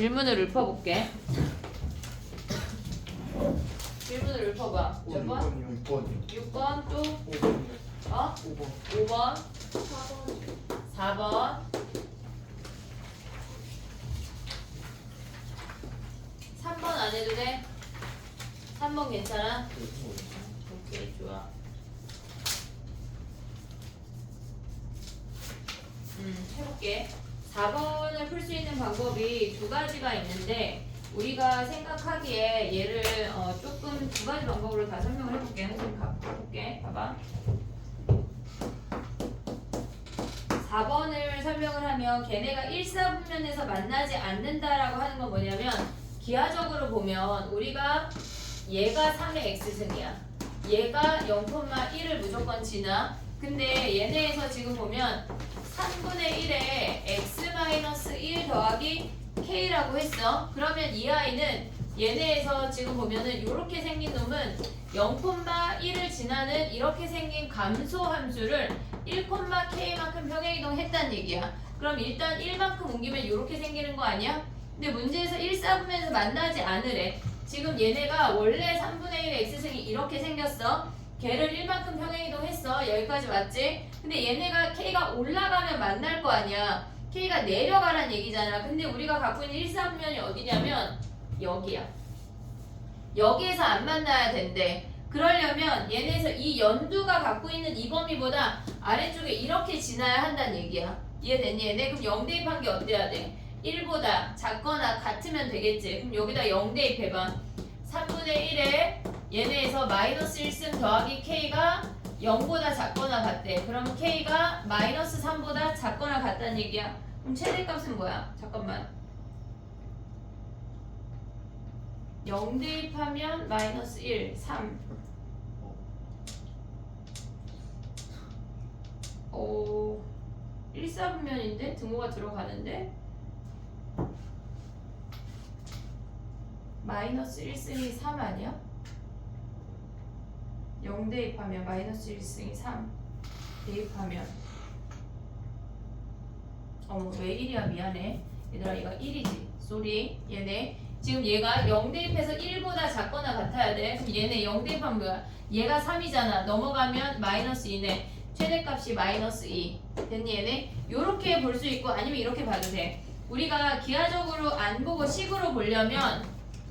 질문을 읊어볼게. 질문을 읊어봐. 몇 번? 6번이요. 6번 또 5번이요. 어? 5번. 5번 4번 4번 3번 안 해도 돼? 3번 괜찮아? 오케이 좋아. 해볼게. 4번을 풀 수 있는 방법이 두 가지가 있는데 우리가 생각하기에 얘를 조금 두 가지 방법으로 다 설명을 해볼게. 선생님 가볼게. 봐봐. 4번을 설명을 하면 걔네가 1사분면에서 만나지 않는다라고 하는 건 뭐냐면 기하적으로 보면 우리가 얘가 3의 x승이야. 얘가 0,1을 무조건 지나. 근데 얘네에서 지금 보면 3분의 1에 x-1 더하기 k라고 했어. 그러면 이 아이는 얘네에서 지금 보면은 이렇게 생긴 놈은 0,1을 지나는 이렇게 생긴 감소 함수를 1,k만큼 평행이동했다는 얘기야. 그럼 일단 1만큼 옮기면 이렇게 생기는 거 아니야? 근데 문제에서 1사분면에서 만나지 않으래. 지금 얘네가 원래 3분의 1의 x승이 이렇게 생겼어. 걔를 1만큼 평행이동했어. 여기까지 맞지? 근데 얘네가 k가 올라가면 만날 거 아니야. k가 내려가란 얘기잖아. 근데 우리가 갖고 있는 1사분면이 어디냐면 여기야. 여기에서 안 만나야 된대. 그러려면 얘네에서 이 연두가 갖고 있는 이 범위보다 아래쪽에 이렇게 지나야 한다는 얘기야. 이해됐니 얘네? 그럼 0 대입한 게 어때야 돼? 1보다 작거나 같으면 되겠지. 그럼 여기다 0 대입해봐. 3분의 1에 얘네에서 마이너스 1승 더하기 k가 0보다 작거나 같대. 그러면 k가 마이너스 3보다 작거나 같다는 얘기야. 그럼 최대값은 뭐야? 잠깐만. 0 대입하면 마이너스 1, 3. 1사분면인데? 등호가 들어가는데? 마이너스 1승이 3 아니야? 0 대입하면 마이너스 1승이 3 대입하면 왜 1이야? 미안해 얘들아 얘가 1이지 쏘리 얘네 지금 얘가 0 대입해서 1보다 작거나 같아야 돼. 그럼 얘네 0 대입하면 뭐야? 얘가 3이잖아. 넘어가면 마이너스 2네. 최대값이 마이너스 2 됐니 얘네? 요렇게 볼 수 있고 아니면 이렇게 봐도 돼. 우리가 기하적으로 안 보고 식으로 보려면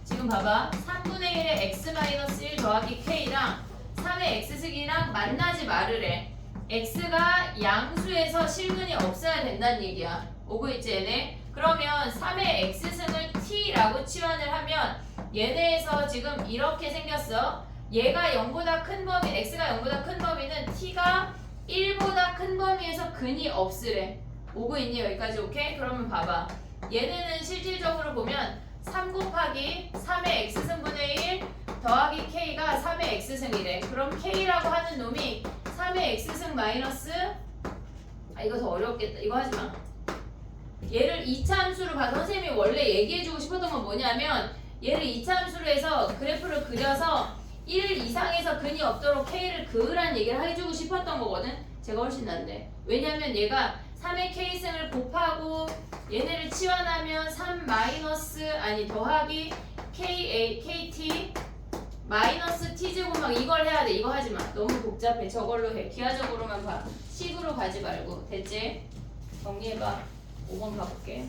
지금 봐봐 3분의 1의 x-1 더하기 k랑 3의 x승이랑 만나지 말으래. x가 양수에서 실근이 없어야 된다는 얘기야. 오고 있지 얘네? 그러면 3의 x승을 t라고 치환을 하면 얘네에서 지금 이렇게 생겼어. 얘가 0보다 큰 범위, x가 0보다 큰 범위는 t가 1보다 큰 범위에서 근이 없으래. 오고 있니 여기까지? 오케이? 그러면 봐봐. 얘네는 실질적으로 보면 3 곱하기 3의 x승분의 1 더하기 k가 3의 x승이래. 그럼 k라고 하는 놈이 3의 x승 마이너스 이거 더 어렵겠다. 이거 하지마. 얘를 2차 함수로 봐서 선생님이 원래 얘기해주고 싶었던 건 뭐냐면 얘를 2차 함수로 해서 그래프를 그려서 1 이상에서 근이 없도록 k를 그으란 얘기를 해주고 싶었던 거거든. 제가 훨씬 난데. 왜냐면 얘가 3의 k승을 곱하고 얘네를 치환하면 3 마이너스 더하기 kt 마이너스 t제곱 막 이걸 해야 돼. 이거 하지 마. 너무 복잡해. 저걸로 해. 기하적으로만 봐. 식으로 가지 말고. 됐지? 정리해봐. 5번 가볼게.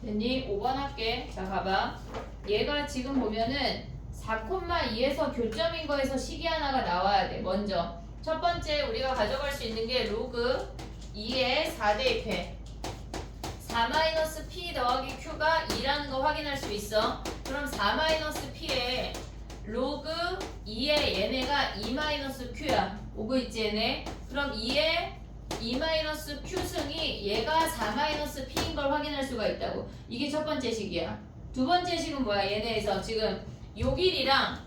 됐니? 5번 할게. 자, 봐봐. 얘가 지금 보면은 4,2에서 교점인 거에서 식이 하나가 나와야 돼. 먼저. 첫 번째 우리가 가져갈 수 있는 게 로그 2의 4대입해. 4-p 더하기 q가 2라는 거 확인할 수 있어. 그럼 4-p에 로그 2의 얘네가 2-q야. 오고 있지 얘네? 그럼 2의 2-q승이 얘가 4-p인 걸 확인할 수가 있다고. 이게 첫 번째 식이야. 두 번째 식은 뭐야? 얘네에서 지금 요 길이랑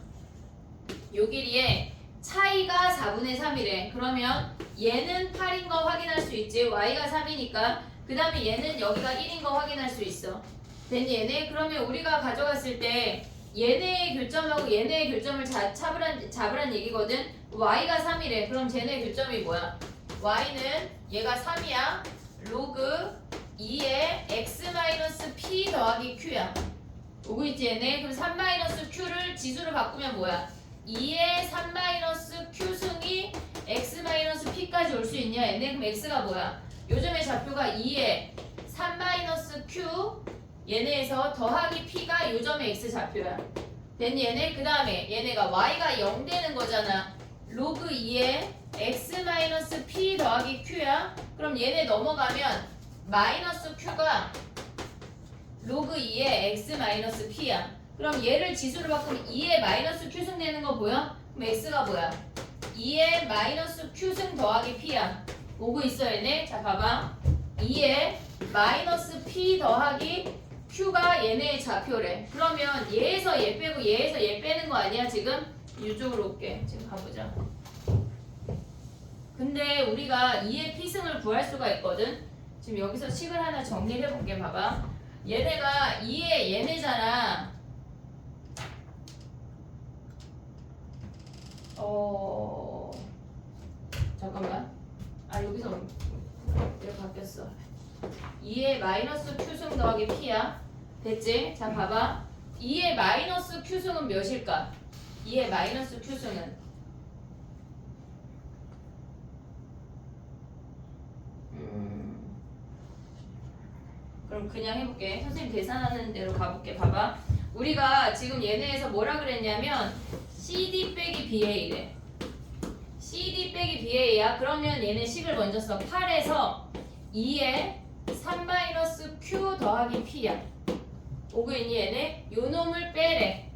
요 길이의 차이가 4분의 3이래. 그러면 얘는 8인 거 확인할 수 있지. y가 3이니까. 그 다음에 얘는 여기가 1인 거 확인할 수 있어. 됐니 얘네? 그러면 우리가 가져갔을 때 얘네의 교점하고 얘네의 교점을 잡으란 얘기거든. y가 3이래. 그럼 쟤네 교점이 뭐야? y는 얘가 3이야. 로그 2의 x-p 더하기 q야. 오고 있지 얘네? 그럼 3-q를 지수를 바꾸면 뭐야? 2의 3-q승이 x-p까지 올 수 있냐 얘네? 그럼 x가 뭐야? 요즘의 좌표가 2의 3-q 얘네에서 더하기 p가 요점의 x 좌표야. 됐니 얘네? 그 다음에 얘네가 y가 0 되는 거잖아. 로그 2의 x-p 더하기 q야. 그럼 얘네 넘어가면 마이너스 q가 로그 2의 x-p야. 그럼 얘를 지수로 바꾸면 2의 마이너스 q승 되는 거 보여? 그럼 x가 뭐야? 2의 마이너스 q승 더하기 p야. 오고 있어 얘네? 자 봐봐. 2의 마이너스 p 더하기 q가 얘네의 좌표래. 그러면 얘에서 얘 빼고 얘에서 얘 빼는 거 아니야 지금? 이쪽으로 올게. 지금 가보자. 근데 우리가 2의 p승을 구할 수가 있거든. 지금 여기서 식을 하나 정리를 해볼게. 봐봐. 얘네가 2의 얘네잖아. 잠깐만. 아 여기서 이렇게 바뀌었어. 2의 마이너스 q승 더하기 p야. 됐지? 자 봐봐. 2의 마이너스 q승은 몇일까? 2의 마이너스 q승은 그럼 그냥 해볼게. 선생님 계산하는 대로 가볼게. 봐봐. 우리가 지금 얘네에서 뭐라 그랬냐면 CD 빼기 BA래. CD 빼기 BA야. 그러면 얘네 식을 먼저 써. 8에서 2에 3-q 더하기 P야. 오고 있니 얘네? 요 놈을 빼래.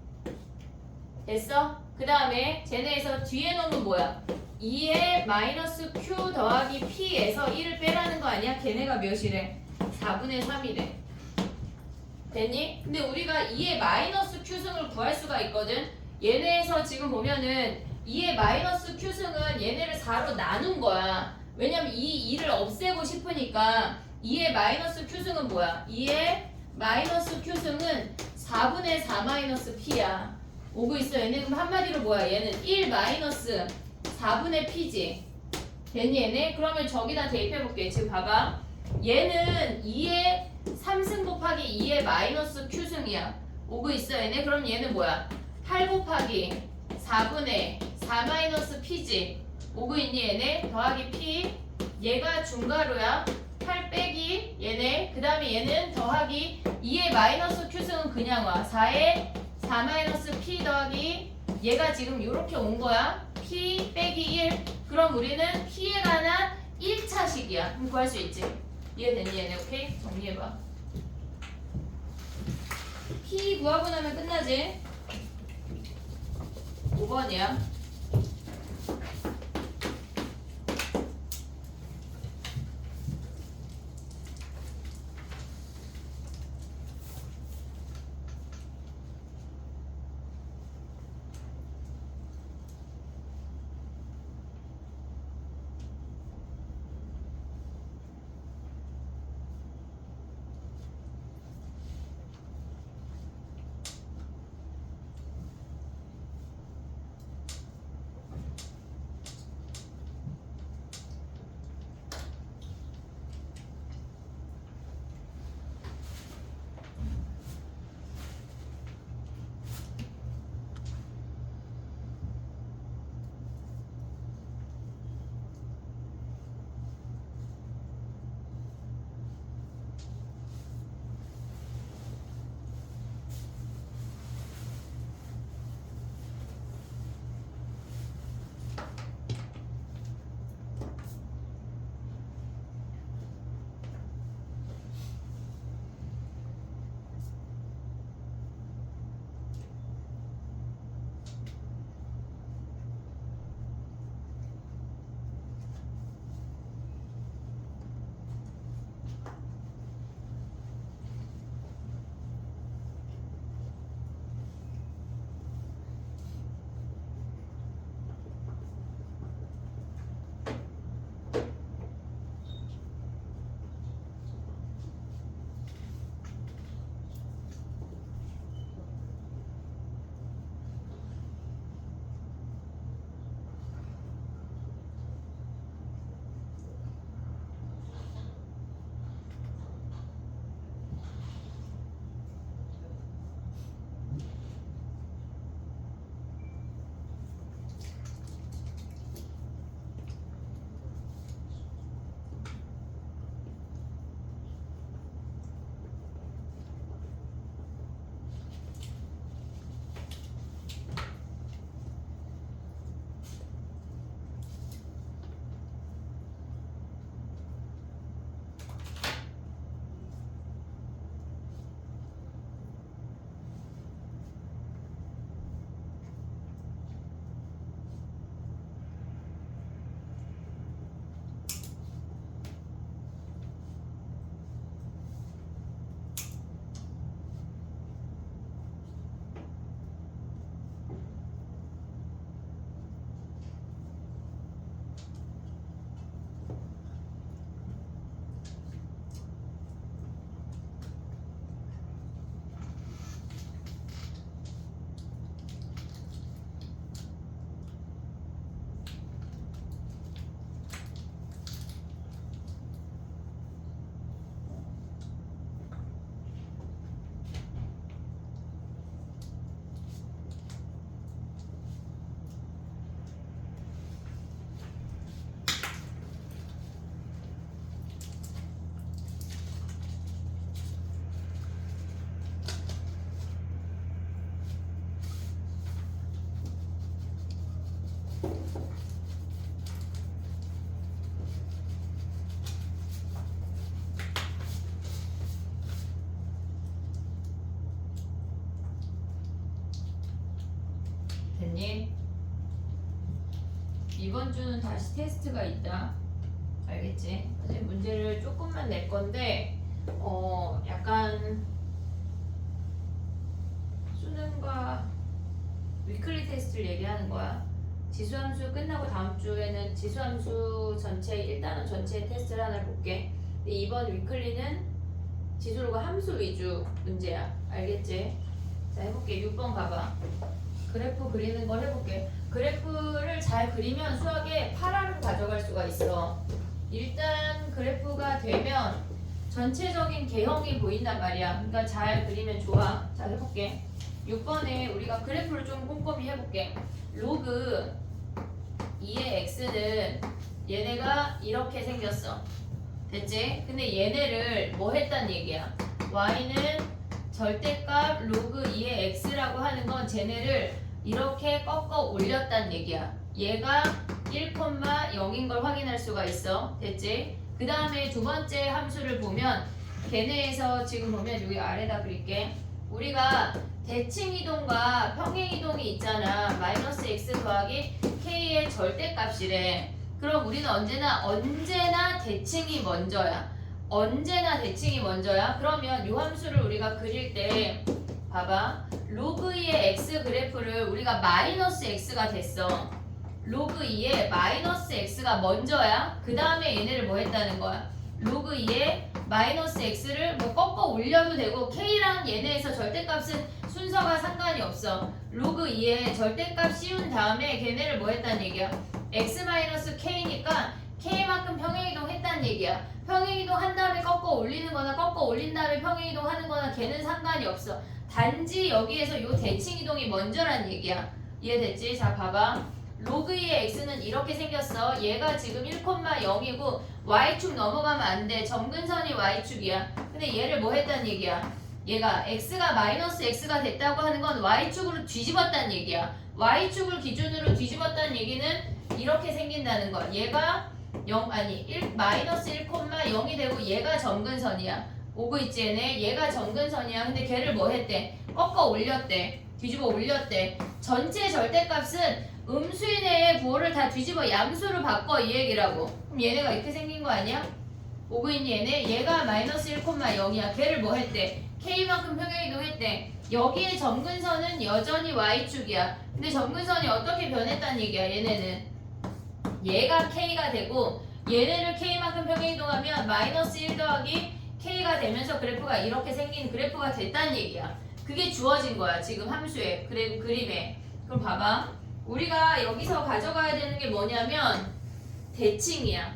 됐어? 그 다음에 쟤네에서 뒤에 놈은 뭐야? 2에 -q 더하기 P에서 1을 빼라는 거 아니야? 걔네가 몇이래? 4분의 3이래. 됐니? 근데 우리가 2의 -q승을 구할 수가 있거든. 얘네에서 지금 보면은 2의 -q승은 얘네를 4로 나눈 거야. 왜냐면 이 2를 없애고 싶으니까 2의 -q승은 뭐야? 2의 -q승은 4분의 4 p야. 오고 있어 얘네. 그럼 한마디로 뭐야? 얘는 1 4분의 p지. 됐니 얘네? 그러면 저기다 대입해볼게. 지금 봐봐. 얘는 2의 3승 곱하기 2의 -q승이야. 오고 있어 얘네. 그럼 얘는 뭐야? 8 곱하기 4분의 4 p지. 오고 있니 얘네? 더하기 p. 얘가 중괄호야. 8 빼기 얘네. 그 다음에 얘는 더하기 2의 -q승은 그냥 와. 4의 4 p 더하기 얘가 지금 이렇게 온 거야. p 빼기 1. 그럼 우리는 p에 관한 1차식이야. 그럼 구할 수 있지. 이해됐니 얘네? 오케이? 정리해봐. p 구하고 나면 끝나지. 5번이야. 알겠니? 이번 주는 다시 테스트가 있다. 알겠지? 이제 문제를 조금만 낼 건데 약간 수능과 위클리 테스트를 얘기하는 거야. 지수함수 끝나고 다음 주에는 지수함수 전체 일단은 전체 테스트를 하나 볼게. 근데 이번 위클리는 지수로가 함수 위주 문제야. 알겠지? 자 해볼게. 6번 가봐. 그래프 그리는 걸 해볼게. 그래프를 잘 그리면 수학에 8알을 가져갈 수가 있어. 일단 그래프가 되면 전체적인 개형이 보인단 말이야. 그러니까 잘 그리면 좋아. 자 해볼게. 6번에 우리가 그래프를 좀 꼼꼼히 해볼게. 로그 2의 x는 얘네가 이렇게 생겼어. 됐지? 근데 얘네를 뭐 했단 얘기야? y는 절대값 로그 2의 x라고 하는 건 쟤네를 이렇게 꺾어 올렸단 얘기야. 얘가 1,0인 걸 확인할 수가 있어. 됐지? 그 다음에 두 번째 함수를 보면 걔네에서 지금 보면 여기 아래다 그릴게. 우리가 대칭이동과 평행이동이 있잖아. 마이너스 x 더하기 k의 절대값이래. 그럼 우리는 언제나 대칭이 먼저야. 언제나 대칭이 먼저야. 그러면 요 함수를 우리가 그릴 때 봐봐. 로그 2의 x 그래프를 우리가 마이너스 x가 됐어. 로그 2의 마이너스 x가 먼저야. 그 다음에 얘네를 뭐 했다는 거야? 로그 2의 마이너스 x를 뭐 꺾어 올려도 되고 k랑 얘네에서 절대값은 순서가 상관이 없어. 로그 2의 절대값 씌운 다음에 걔네를 뭐 했다는 얘기야? x-k니까 k만큼 평행이동 했다는 얘기야. 평행이동 한 다음에 꺾어 올리는 거나 꺾어 올린 다음에 평행이동 하는 거나 걔는 상관이 없어. 단지 여기에서 요 대칭이동이 먼저란 얘기야. 이해됐지? 자 봐봐. 로그 2의 x는 이렇게 생겼어. 얘가 지금 1,0이고 y축 넘어가면 안 돼. 점근선이 y축이야. 근데 얘를 뭐 했단 얘기야? 얘가 x가 마이너스 x가 됐다고 하는 건 y축으로 뒤집었단 얘기야. y축을 기준으로 뒤집었다는 얘기는 이렇게 생긴다는 거야. 얘가 마이너스 1,0이 되고 얘가 점근선이야. 오고 있지 얘네? 얘가 점근선이야. 근데 걔를 뭐 했대? 꺾어 올렸대. 뒤집어 올렸대. 전체 절대값은 음수인의 부호를 다 뒤집어 양수로 바꿔 이 얘기라고. 그럼 얘네가 이렇게 생긴 거 아니야? 오고 있니 얘네? 얘가 마이너스 1,0이야. 걔를 뭐 했대? k만큼 평행이동 했대. 여기에 점근선은 여전히 y축이야. 근데 점근선이 어떻게 변했다는 얘기야 얘네는. 얘가 k가 되고 얘네를 k만큼 평행이동하면 마이너스 1 더하기 k가 되면서 그래프가 이렇게 생긴 그래프가 됐다는 얘기야. 그게 주어진 거야 지금 함수에 그림에. 그럼 봐봐. 우리가 여기서 가져가야 되는 게 뭐냐면 대칭이야.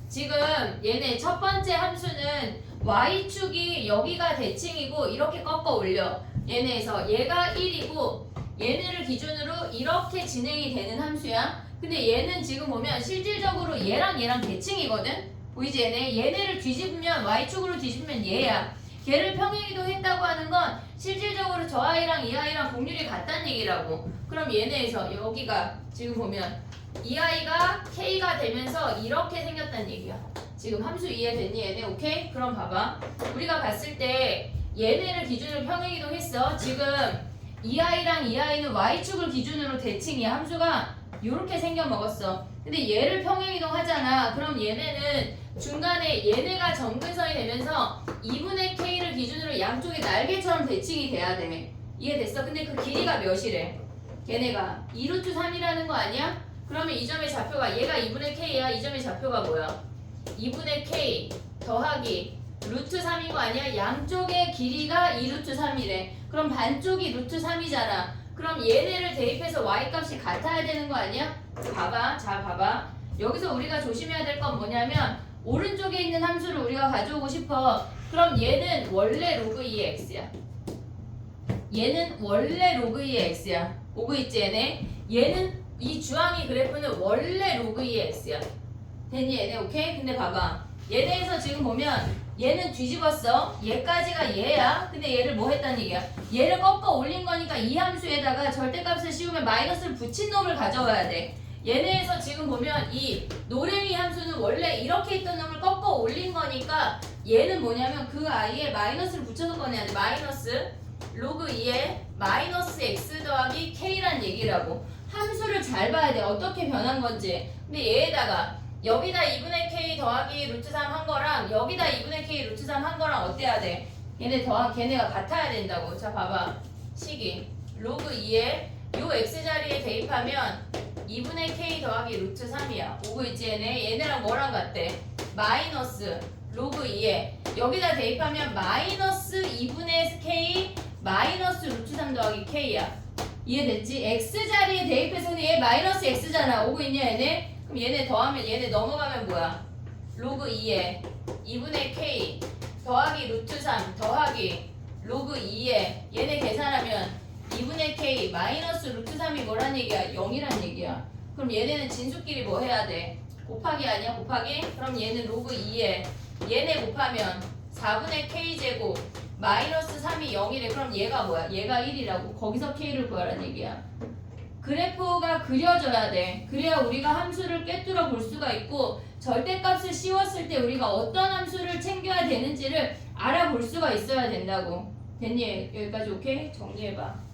지금 얘네 첫 번째 함수는 y축이 여기가 대칭이고 이렇게 꺾어 올려. 얘네에서 얘가 1이고 얘네를 기준으로 이렇게 진행이 되는 함수야. 근데 얘는 지금 보면 실질적으로 얘랑 대칭이거든. 보이지 얘네를 뒤집으면 y축으로 뒤집으면 얘야. 걔를 평행이동 했다고 하는 건 실질적으로 저 아이랑 이 아이랑 곡률이 같다는 얘기라고. 그럼 얘네에서 여기가 지금 보면 이 아이가 k가 되면서 이렇게 생겼다는 얘기야. 지금 함수 이해됐니 얘네? 오케이? 그럼 봐봐. 우리가 봤을 때 얘네를 기준으로 평행이동 했어. 지금 이 아이랑 이 아이는 y축을 기준으로 대칭이야. 함수가 요렇게 생겨 먹었어. 근데 얘를 평행이동 하잖아. 그럼 얘네는 중간에 얘네가 점근선이 되면서 2분의 k를 기준으로 양쪽이 날개처럼 대칭이 돼야 돼. 이해됐어? 근데 그 길이가 몇이래? 얘네가 2루트 3이라는 거 아니야? 그러면 이 점의 좌표가 얘가 2분의 k야. 이 점의 좌표가 뭐야? 2분의 k 더하기 루트 3인 거 아니야? 양쪽의 길이가 2루트 3이래. 그럼 반쪽이 루트 3이잖아. 그럼 얘네를 대입해서 y값이 같아야 되는 거 아니야? 봐봐. 자 봐봐. 여기서 우리가 조심해야 될 건 뭐냐면 오른쪽에 있는 함수를 우리가 가져오고 싶어. 그럼 얘는 원래 로그 2의 x야. 얘는 원래 로그 2의 x야. 오고 있지 얘네? 얘는 이 주황이 그래프는 원래 로그 2의 x야. 됐니 얘네? 오케이? 근데 봐봐. 얘네에서 지금 보면 얘는 뒤집었어. 얘까지가 얘야. 근데 얘를 뭐 했다는 얘기야? 얘를 꺾어 올린 거니까 이 함수에다가 절대값을 씌우면 마이너스를 붙인 놈을 가져와야 돼. 얘네에서 지금 보면 이 노랭이 함수는 원래 이렇게 있던 놈을 꺾어 올린 거니까 얘는 뭐냐면 그 아이에 마이너스를 붙여서 꺼내야 돼. 마이너스 로그 2에 마이너스 x 더하기 k란 얘기라고. 함수를 잘 봐야 돼. 어떻게 변한 건지. 근데 얘에다가 여기다 2분의 k 더하기 루트 3 한 거랑 여기다 2분의 k 루트 3 한 거랑 어때야 돼? 걔네가 같아야 된다고. 자 봐봐. 식이 로그 2에 요 x자리에 대입하면 2분의 k 더하기 루트 3이야. 오고 있지 얘네랑 뭐랑 같대? 마이너스 로그 2에 여기다 대입하면 마이너스 2분의 k 마이너스 루트 3 더하기 k야. 이해됐지? x자리에 대입해서는 얘 마이너스 x잖아. 오고 있냐 얘네? 그럼 얘네 더하면 얘네 넘어가면 뭐야? 로그 2에 2분의 k 더하기 루트 3 더하기 로그 2에 얘네 계산하면 2분의 k 마이너스 루트 3이 뭐란 얘기야? 0이란 얘기야. 그럼 얘네는 진수끼리 뭐 해야 돼? 곱하기 아니야? 곱하기? 그럼 얘는 로그 2에 얘네 곱하면 4분의 k제곱 마이너스 3이 0이래. 그럼 얘가 뭐야? 얘가 1이라고. 거기서 k를 구하라는 얘기야. 그래프가 그려져야 돼. 그래야 우리가 함수를 꿰뚫어 볼 수가 있고 절대값을 씌웠을 때 우리가 어떤 함수를 챙겨야 되는지를 알아볼 수가 있어야 된다고. 됐니? 여기까지 오케이? 정리해봐.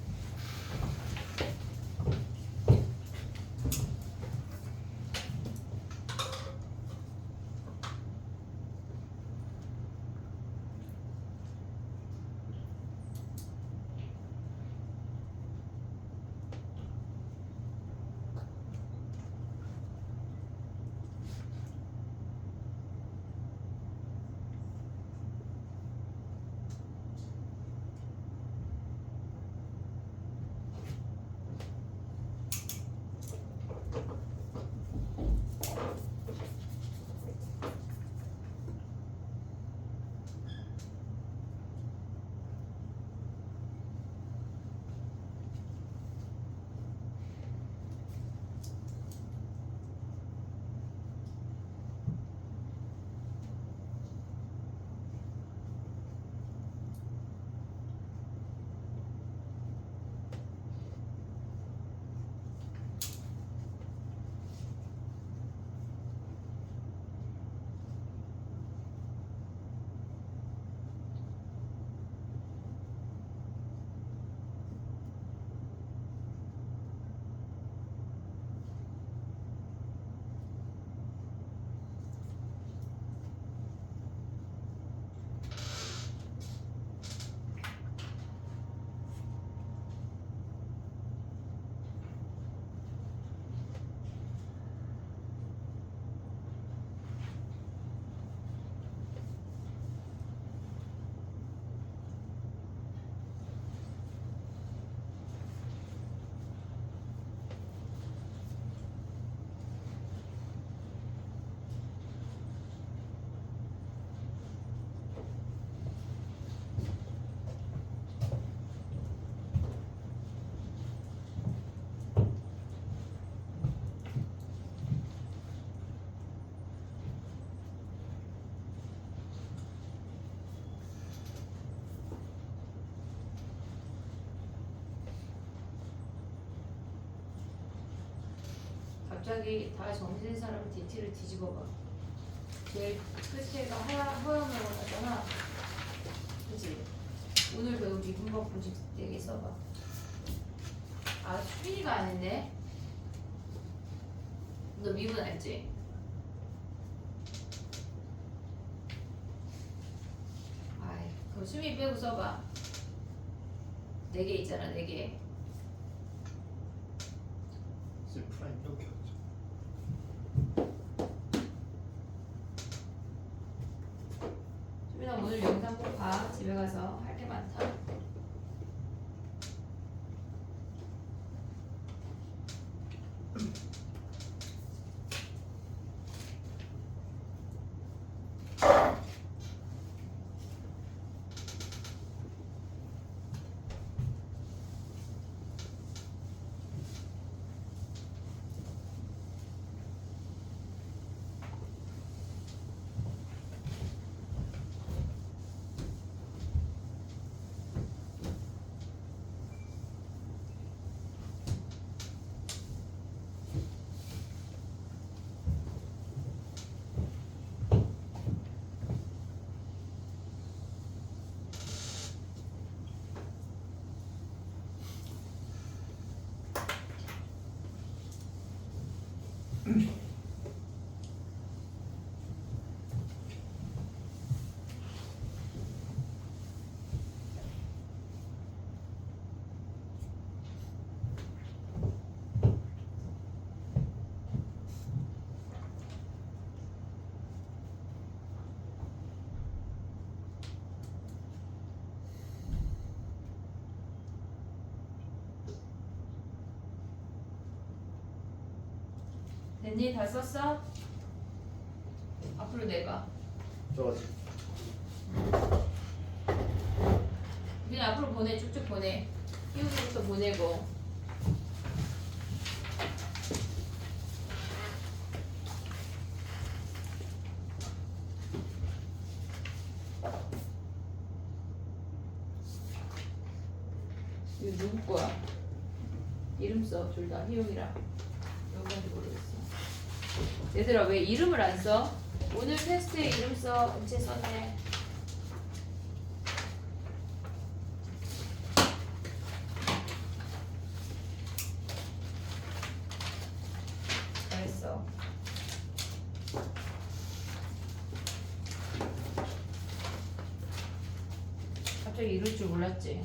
갑자기 다 정신 사람 DT를 뒤집어봐. 제일 끝에가 허용으로 하잖아. 그치? 오늘 배운 미분법 공식 4개 써봐. 아, 수빈이가 아닌데? 너 미분 알지? 아이, 그럼 수빈이 빼고 써봐. 4개 있잖아, 4개. C 프라임 이렇게 하죠. 수빈아 오늘 영상 꼭 봐. 집에 가서 할 게 많다. 됐니? 다 썼어? 앞으로 내봐. 저 그냥 앞으로 보내. 쭉쭉 보내. 희우이부터 보내고. 이거 누구 거야? 이름 써. 둘 다 희용이랑. 누구인지 모르겠어. 얘들아 왜 이름을 안 써? 오늘 테스트에 이름 써. 은채 썼네. 잘했어. 갑자기 이럴 줄 몰랐지?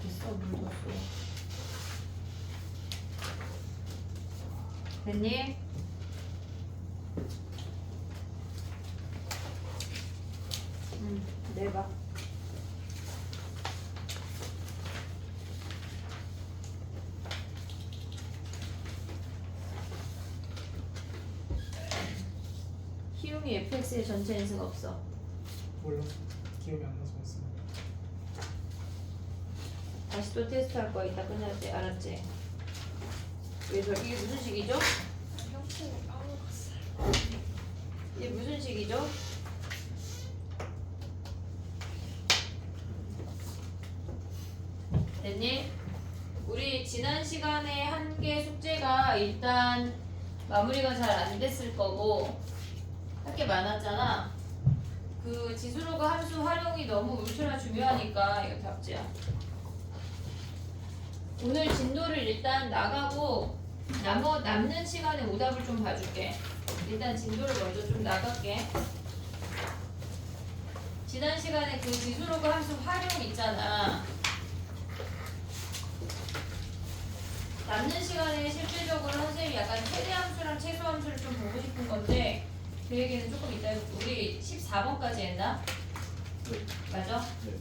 됐어, 물 줬어. 됐니? 내봐. 희용이 FX의 전체 인수가 없어. 몰라. 기억이 안 나서 했어. 다시 또 테스트 할 거야. 이따 끝날 때. 알았지? 그래서 이게 무슨 식이죠? 형태를 까먹었어요. 이게 무슨 식이죠? 됐니? 우리 지난 시간에 한 개 숙제가 일단 마무리가 잘 안 됐을 거고 할 게 많았잖아. 그 지수로그 함수 활용이 너무 울트라 중요하니까 이거 답지야. 오늘 진도를 일단 나가고 남는 시간에 오답을 좀 봐줄게. 일단 진도를 먼저 좀 나갈게. 지난 시간에 그 지수로그 함수 활용 있잖아. 남는 시간에 실질적으로 선생님이 약간 최대 함수랑 최소 함수를 좀 보고 싶은 건데 그 얘기는 조금 이따 해볼게. 우리 14번까지 했나? 네. 맞아? 네.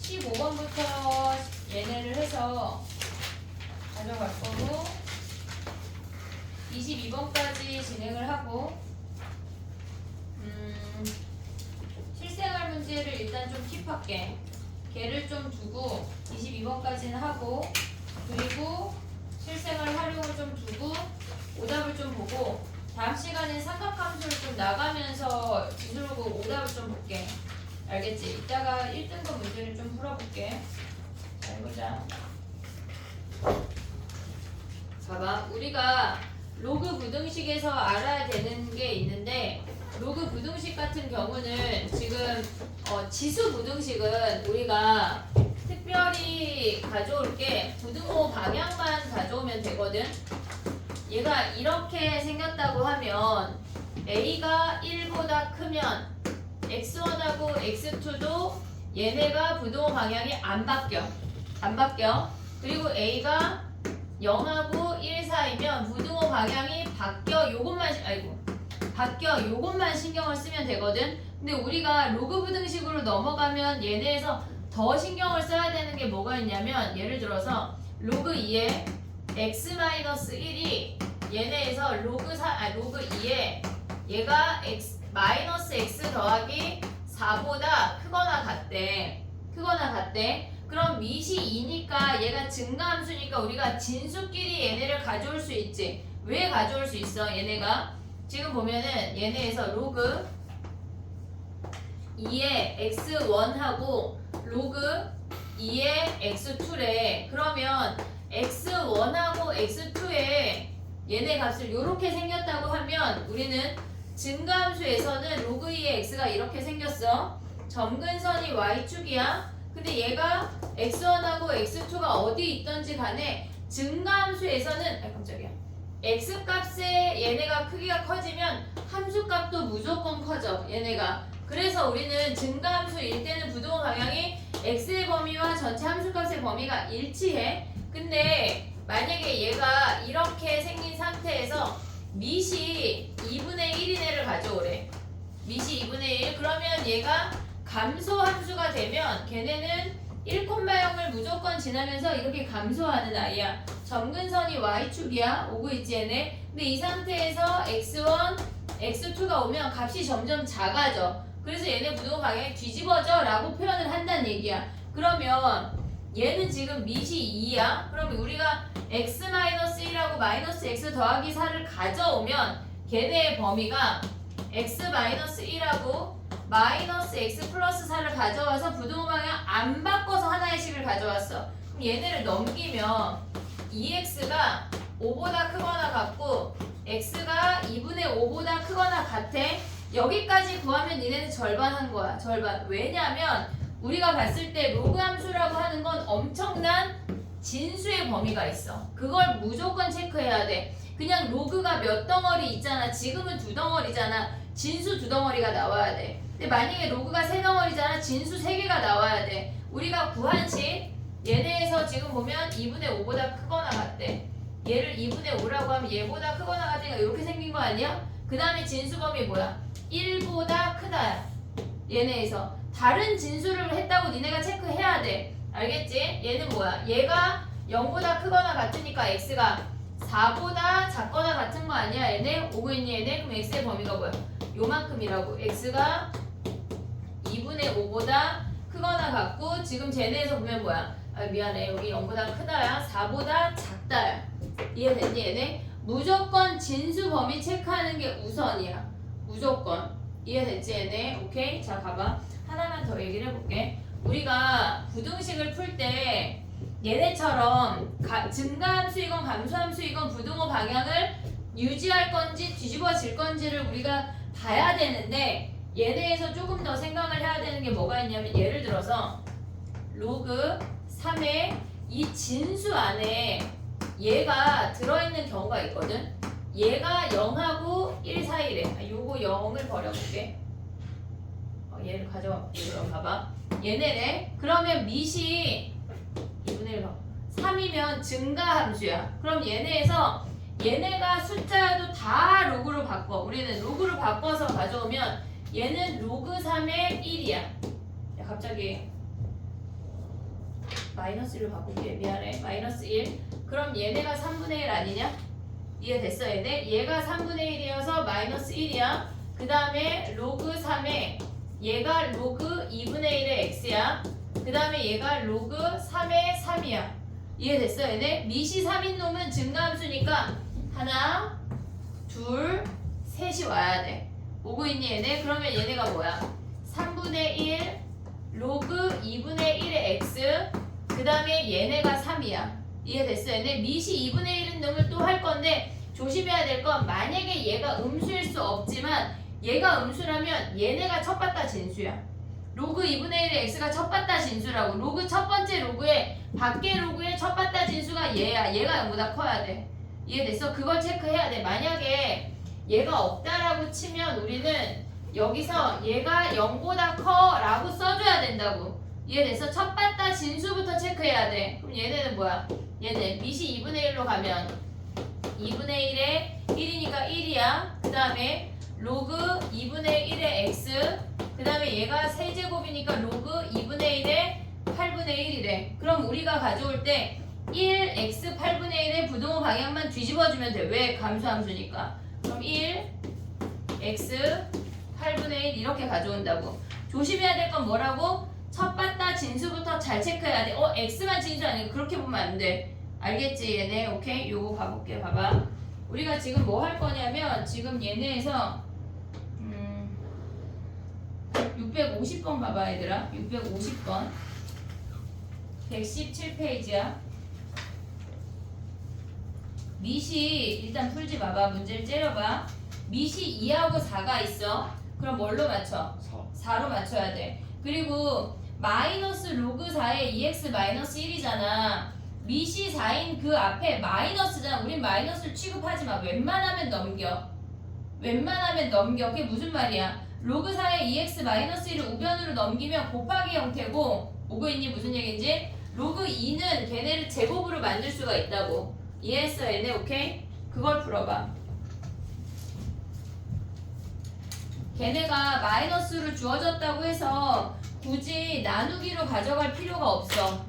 15번부터 얘네를 해서 가져갈 거고 22번까지 진행을 하고 실생활 문제를 일단 좀 킵할게. 걔를 좀 두고 22번까지는 하고 그리고 실생활 활용을 좀 두고 오답을 좀 보고 다음 시간에 삼각함수를 좀 나가면서 지수로그 오답을 좀 볼게. 알겠지? 이따가 1등급 문제를 좀 풀어볼게. 자, 해보자. 봐봐. 우리가 로그 부등식에서 알아야 되는 게 있는데 로그 부등식 같은 경우는 지금 지수 부등식은 우리가 특별히 가져올 게 부등호 방향만 가져오면 되거든. 얘가 이렇게 생겼다고 하면 A가 1보다 크면 X1하고 X2도 얘네가 부등호 방향이 안 바뀌어. 그리고 A가 0하고 1 사이면 부등호 방향이 바뀌어. 요것만 신경을 쓰면 되거든. 근데 우리가 로그 부등식으로 넘어가면 얘네에서 더 신경을 써야 되는 게 뭐가 있냐면 예를 들어서 로그 2에 x-1이 얘네에서 로그 2에 얘가 마이너스 x 더하기 4보다 크거나 같대. 그럼 밑이 2니까 얘가 증가함수니까 우리가 진수끼리 얘네를 가져올 수 있지. 왜 가져올 수 있어? 얘네가 지금 보면은 얘네에서 로그 2의 x1하고 로그 2의 x2래. 그러면 x1하고 x2의 얘네 값을 이렇게 생겼다고 하면 우리는 증가함수에서는 로그 2의 x가 이렇게 생겼어. 점근선이 y축이야. 근데 얘가 x1하고 x2가 어디 있던지 간에 증가함수에서는 깜짝이야. x값에 얘네가 크기가 커지면 함수값도 무조건 커져. 얘네가. 그래서 우리는 증가함수일 때는 부동호 방향이 x의 범위와 전체 함수값의 범위가 일치해. 근데 만약에 얘가 이렇게 생긴 상태에서 밑이 2분의 1인 애를 가져오래. 밑이 2분의 1. 그러면 얘가 감소함수가 되면 걔네는 1,0을 무조건 지나면서 이렇게 감소하는 아이야. 점근선이 y축이야. 오고 있지 얘네. 근데 이 상태에서 x1, x2가 오면 값이 점점 작아져. 그래서 얘네 부동호 방향이 뒤집어져 라고 표현을 한다는 얘기야. 그러면 얘는 지금 밑이 2야. 그러면 우리가 x-1하고 마이너스 x 더하기 4를 가져오면 걔네의 범위가 x-1하고 마이너스 x 플러스 4를 가져와서 부동호 방향 안 바꿔서 하나의 식을 가져왔어. 그럼 얘네를 넘기면 2x가 5보다 크거나 같고 x가 2분의 5보다 크거나 같아. 여기까지 구하면 얘네는 절반 한 거야. 절반. 왜냐면 우리가 봤을 때 로그 함수라고 하는 건 엄청난 진수의 범위가 있어. 그걸 무조건 체크해야 돼. 그냥 로그가 몇 덩어리 있잖아. 지금은 2덩어리잖아. 진수 2덩어리가 나와야 돼. 근데 만약에 로그가 3덩어리잖아. 진수 3개가 나와야 돼. 우리가 구한 식 얘네에서 지금 보면 2분의 5보다 크거나 같대. 얘를 2분의 5라고 하면 얘보다 크거나 같으니까 이렇게 생긴 거 아니야? 그 다음에 진수 범위 뭐야? 1보다 크다야. 얘네에서 다른 진수를 했다고 니네가 체크해야 돼. 알겠지? 얘는 뭐야? 얘가 0보다 크거나 같으니까 x가 4보다 작거나 같은 거 아니야? 얘네? 오고 있니 얘네? 그럼 x의 범위가 뭐야? 요만큼이라고. x가 2분의 5보다 크거나 같고 지금 쟤네에서 보면 뭐야? 아 미안해. 여기 0보다 크다야. 4보다 작다야. 이해됐니 얘네? 무조건 진수 범위 체크하는 게 우선이야. 무조건. 이해됐지 얘네? 오케이? 자 가봐. 하나만 더 얘기를 해볼게. 우리가 부등식을 풀 때 얘네처럼 증가함수이건 감소함수이건 부등호 방향을 유지할 건지 뒤집어질 건지를 우리가 봐야 되는데 얘네에서 조금 더 생각을 해야 되는 게 뭐가 있냐면 예를 들어서 로그 3의 이 진수 안에 얘가 들어있는 경우가 있거든. 얘가 0하고 1 사이래. 요거 0을 버려볼게. 얘를 가져와. 얘로 가봐. 얘네래. 그러면 밑이 2분의 1 3이면 증가함수야. 그럼 얘네에서 얘네가 숫자도 다 로그로 바꿔. 우리는 로그로 바꿔서 가져오면 얘는 로그 3의 1이야. 야, 갑자기 마이너스 1로 바꿀게. 미안해. 마이너스 1. 그럼 얘네가 3분의 1 아니냐? 이해됐어 얘네? 얘가 3분의 1이어서 마이너스 1이야. 그 다음에 로그 3에 얘가 로그 2분의 1의 x야. 그 다음에 얘가 로그 3의 3이야. 이해됐어 얘네? 밑이 3인 놈은 증가함수니까 하나, 둘, 셋이 와야 돼. 오고 있니 얘네? 그러면 얘네가 뭐야? 3분의 1 로그 2분의 1의 x 그 다음에 얘네가 3이야. 이해됐어 얘네? 밑이 2분의 1인 놈을 또 할 건데 조심해야 될 건 만약에 얘가 음수일 수 없지만 얘가 음수라면 얘네가 첫받다 진수야. 로그 2분의 1의 x가 첫받다 진수라고. 로그 첫 번째 로그에 밖에 로그의 첫받다 진수가 얘야. 얘가 0보다 커야 돼. 이해됐어? 그걸 체크해야 돼. 만약에 얘가 없다라고 치면 우리는 여기서 얘가 0보다 커 라고 써줘야 된다고. 이해됐어? 첫받다 진수부터 체크해야 돼. 그럼 얘네는 뭐야? 얘네 밑이 2분의 1로 가면 2분의 1에 1이니까 1이야. 그 다음에 로그 2분의 1의 x 그 다음에 얘가 세제곱이니까 로그 2분의 1의 8분의 1이래. 그럼 우리가 가져올 때 1x 8분의 1의 부동호 방향만 뒤집어주면 돼. 왜? 감소함수니까. 그럼 1x 8분의 1 이렇게 가져온다고. 조심해야 될 건 뭐라고? 첫받다 진수부터 잘 체크해야 돼. x만 진수 아니고 그렇게 보면 안 돼. 알겠지 얘네? 오케이? 요거 가볼게. 봐봐. 우리가 지금 뭐 할 거냐면 지금 얘네에서 650번 봐봐 얘들아. 650번 117페이지야. 밑이 일단 풀지 마봐. 문제를 째려봐. 밑이 2하고 4가 있어. 그럼 뭘로 맞춰? 4로 맞춰야 돼. 그리고 마이너스 로그 4의 2x 마이너스 1이잖아. 미시 4인 그 앞에 마이너스잖아. 우린 마이너스를 취급하지 마. 웬만하면 넘겨. 웬만하면 넘겨. 그게 무슨 말이야? 로그 4의 2x 마이너스 1을 우변으로 넘기면 곱하기 형태고, 오고 있니? 무슨 얘기인지? 로그 2는 걔네를 제곱으로 만들 수가 있다고. 이해했어 얘네? 오케이? 그걸 풀어봐. 걔네가 마이너스로 주어졌다고 해서 굳이 나누기로 가져갈 필요가 없어.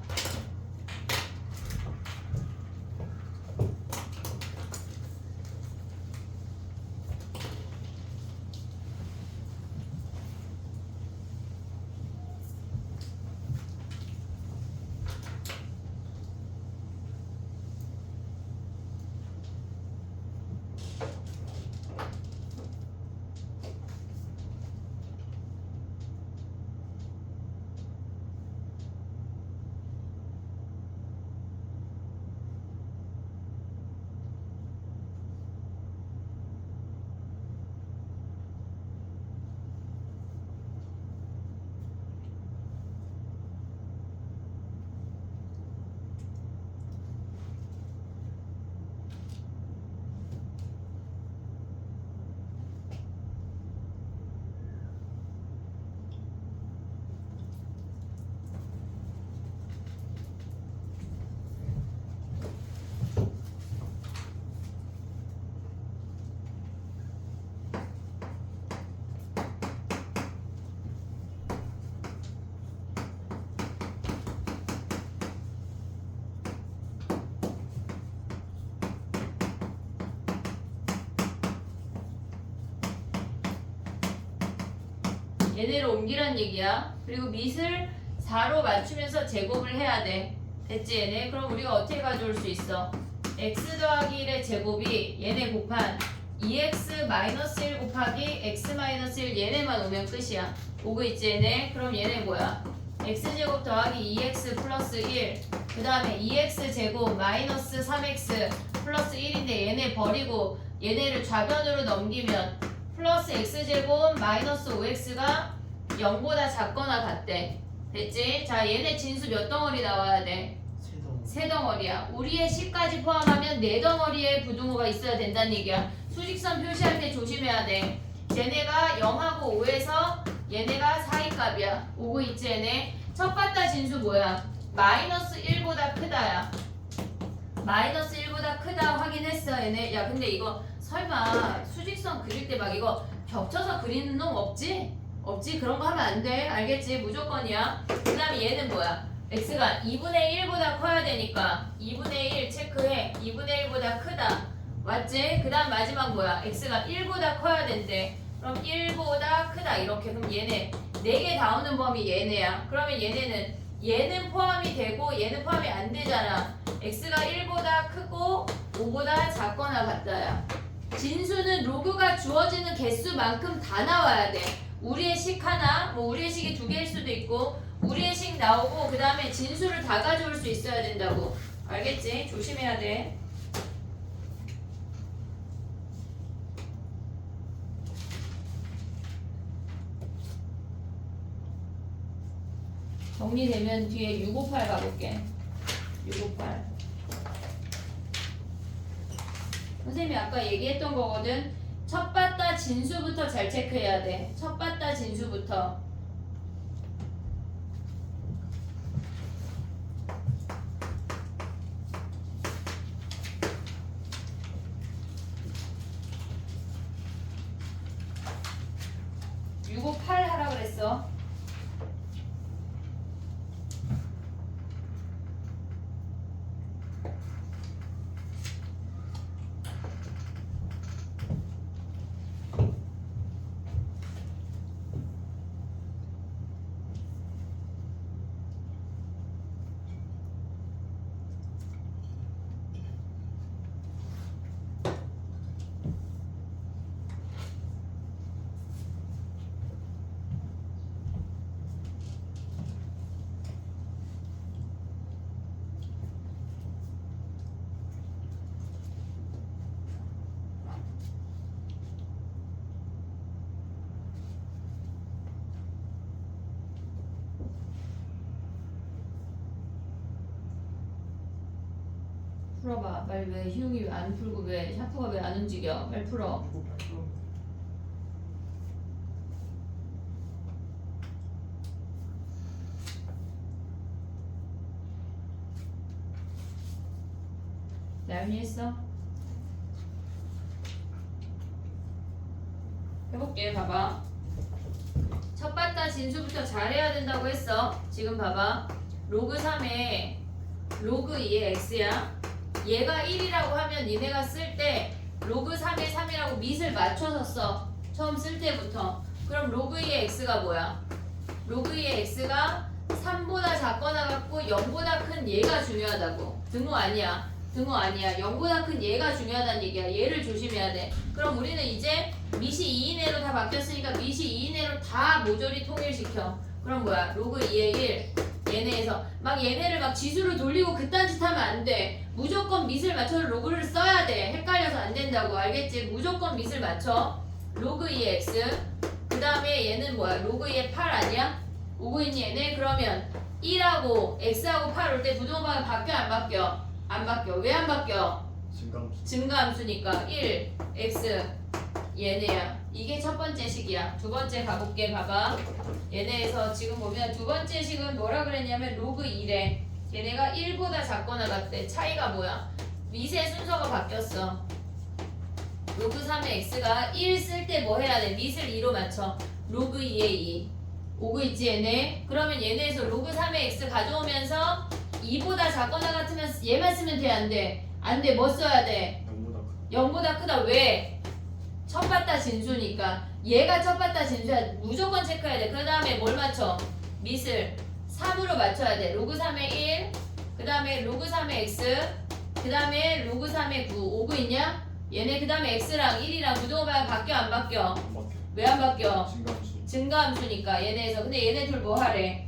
얘네를 옮기란 얘기야. 그리고 밑을 4로 맞추면서 제곱을 해야 돼. 됐지 얘네? 그럼 우리가 어떻게 가져올 수 있어? x 더하기 1의 제곱이 얘네 곱한 2x-1 곱하기 x-1 얘네만 오면 끝이야. 오고 있지 얘네? 그럼 얘네 뭐야? x제곱 더하기 2x 플러스 1, 그 다음에 2x제곱 마이너스 3x 플러스 1인데 얘네 버리고 얘네를 좌변으로 넘기면 플러스 x제곱 마이너스 5x가 0보다 작거나 같대. 됐지? 자 얘네 진수 몇 덩어리 나와야 돼? 세 덩어리야. 우리의 식까지 포함하면 네 덩어리의 부등호가 있어야 된다는 얘기야. 수직선 표시할 때 조심해야 돼. 얘네가 0하고 5에서 얘네가 사이 값이야. 오고 있지 얘네? 첫 바다 진수 뭐야? 마이너스 1보다 크다야. 마이너스 1보다 크다 확인했어 얘네. 야 근데 이거 설마 수직선 그릴 때 막 이거 겹쳐서 그리는 놈 없지? 없지? 그런 거 하면 안 돼. 알겠지? 무조건이야. 그 다음에 얘는 뭐야? x가 2분의 1보다 커야 되니까 2분의 1 체크해. 2분의 1보다 크다. 맞지? 그 다음 마지막 뭐야? x가 1보다 커야 된대. 그럼 1보다 크다. 이렇게. 그럼 얘네 4개 다 오는 범위 얘네야. 그러면 얘는 포함이 되고 얘는 포함이 안 되잖아. x가 1보다 크고 5보다 작거나 같다야. 진수는 로그가 주어지는 개수만큼 다 나와야 돼. 우리의 식 하나, 뭐 우리의 식이 2개일 수도 있고 우리의 식 나오고 그 다음에 진수를 다 가져올 수 있어야 된다고. 알겠지? 조심해야 돼. 정리되면 뒤에 658 가볼게. 658. 선생님이 아까 얘기했던 거거든. 첫 바다 진수부터 잘 체크해야 돼. 첫 바다 진수부터. (658) 하라 그랬어. 풀어봐. 빨리 왜 희용이 왜 안 풀고 왜 샤프가 왜 안 움직여? 빨리 풀어. 이거 발표. 나연이 했어? 해볼게. 봐봐. 첫 바다 진수부터 잘해야 된다고 했어. 지금 봐봐. 로그 3에 로그 2의 x야. 얘가 1이라고 하면 니네가 쓸 때 로그 3에 3이라고 밑을 맞춰서 써. 처음 쓸 때부터. 그럼 로그 2의 x가 뭐야? 로그 2의 x가 3보다 작거나 같고 0보다 큰 얘가 중요하다고. 등호 아니야. 등호 아니야. 0보다 큰 얘가 중요하다는 얘기야. 얘를 조심해야 돼. 그럼 우리는 이제 밑이 2 이내로 다 바뀌었으니까 밑이 2 이내로 다 모조리 통일시켜. 그럼 뭐야? 로그 2의 1 얘네에서 막 얘네를 막 지수로 돌리고 그딴 짓 하면 안 돼. 무조건 밑을 맞춰서 로그를 써야 돼. 헷갈려서 안 된다고. 알겠지? 무조건 밑을 맞춰. 로그 2의 x 그 다음에 얘는 뭐야? 로그 2의 8 아니야? 오고 있니 얘네? 그러면 1하고 x하고 8 올 때 부동방이 바뀌어 안 바뀌어? 안 바뀌어. 왜 안 바뀌어? 증가함수니까 1 x 얘네야. 이게 첫 번째 식이야. 두 번째 가볼게. 봐봐. 얘네에서 지금 보면 두 번째 식은 뭐라 그랬냐면 로그 2래. 얘네가 1보다 작거나 같대. 차이가 뭐야? 밑의 순서가 바뀌었어. 로그 3의 x가 1 쓸 때 뭐 해야 돼? 밑을 2로 맞춰. 로그 2의 2 오고 있지 얘네? 그러면 얘네에서 로그 3의 x 가져오면서 2보다 작거나 같으면 얘만 쓰면 돼? 안 돼? 안 돼. 뭐 써야 돼? 0보다 크다. 왜? 첫 바다 진수니까. 얘가 첫 바다 진수야. 무조건 체크해야 돼. 그 다음에 뭘 맞춰? 밑을 3으로 맞춰야 돼. 로그 3의 1, 그 다음에 로그 3의 x, 그 다음에 로그 3의 9. 오고 있냐? 얘네 그 다음에 x랑 1이랑 부동호가 바뀌어 안 바뀌어? 왜 안 바뀌어? 증가함수니까 얘네에서. 근데 얘네 둘 뭐 하래?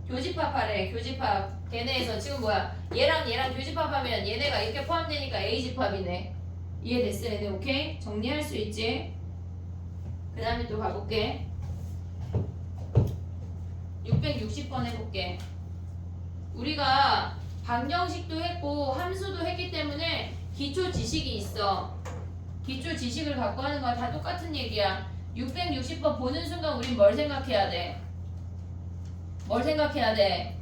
교집합하래. 교집합. 걔네에서 지금 뭐야? 얘랑 얘랑 교집합하면 얘네가 이렇게 포함되니까 A집합이네. 이해됐어 얘네? 오케이? 정리할 수 있지? 그 다음에 또 가볼게. 660번 해볼게. 우리가 방정식도 했고 함수도 했기 때문에 기초 지식이 있어. 기초 지식을 갖고 하는 거 다 똑같은 얘기야. 660번 보는 순간 우린 뭘 생각해야 돼? 뭘 생각해야 돼?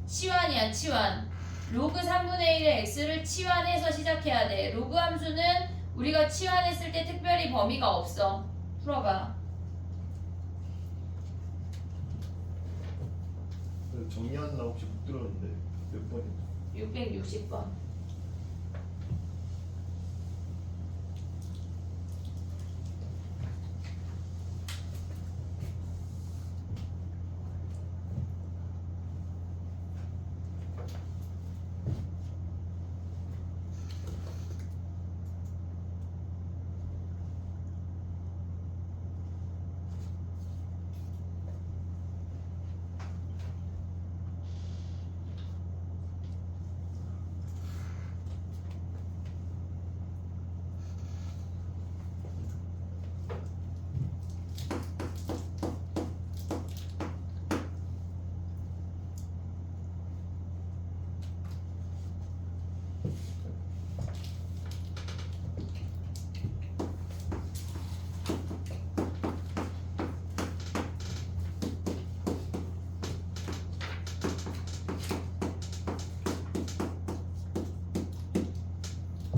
치환이야. 치환. 로그 3분의 1의 x를 치환해서 시작해야 돼. 로그 함수는 우리가 치환했을 때 특별히 범위가 없어. 풀어봐. 정리하는 날 혹시 못 들었는데 몇 번이죠? 660번.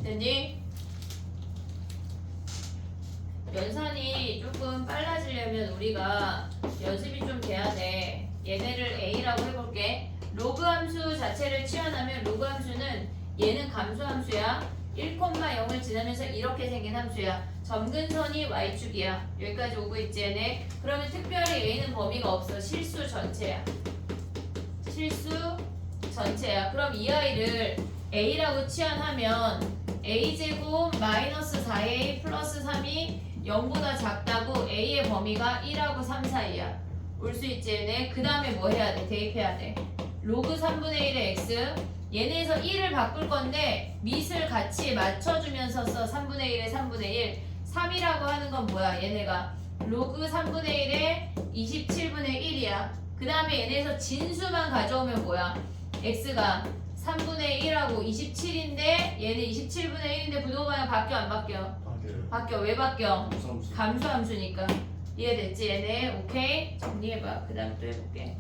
됐니? 연산이 조금 빨라지려면 우리가 연습이 좀 돼야 돼. 얘네를 A라고 해볼게. 로그 함수 자체를 치환하면 로그 함수는 얘는 감소 함수야. 1,0을 지나면서 이렇게 생긴 함수야. 점근선이 Y축이야. 여기까지 오고 있지 얘네. 그러면 특별히 A는 범위가 없어. 실수 전체야. 실수 전체야. 그럼 이 아이를 A라고 치환하면 A제곱 마이너스 4A 플러스 3이 0보다 작다고 A의 범위가 1하고 3 사이야. 올 수 있지 얘네. 그 다음에 뭐 해야 돼? 대입해야 돼. 로그 3분의 1의 x 얘네에서 1을 바꿀 건데 밑을 같이 맞춰주면서 써. 3분의 1에 3분의 1 3이라고 하는 건 뭐야? 얘네가 로그 3분의 1에 27분의 1이야. 그 다음에 얘네에서 진수만 가져오면 뭐야? x가 3분의 1하고 27인데 얘는 27분의 1인데 부등호 방향 바뀌어 안 바뀌어? 바뀌어요. 바뀌어. 왜 바뀌어? 무삼수. 감수함수니까. 이해됐지 얘네? 오케이? 정리해봐. 그 다음에 또 해볼게.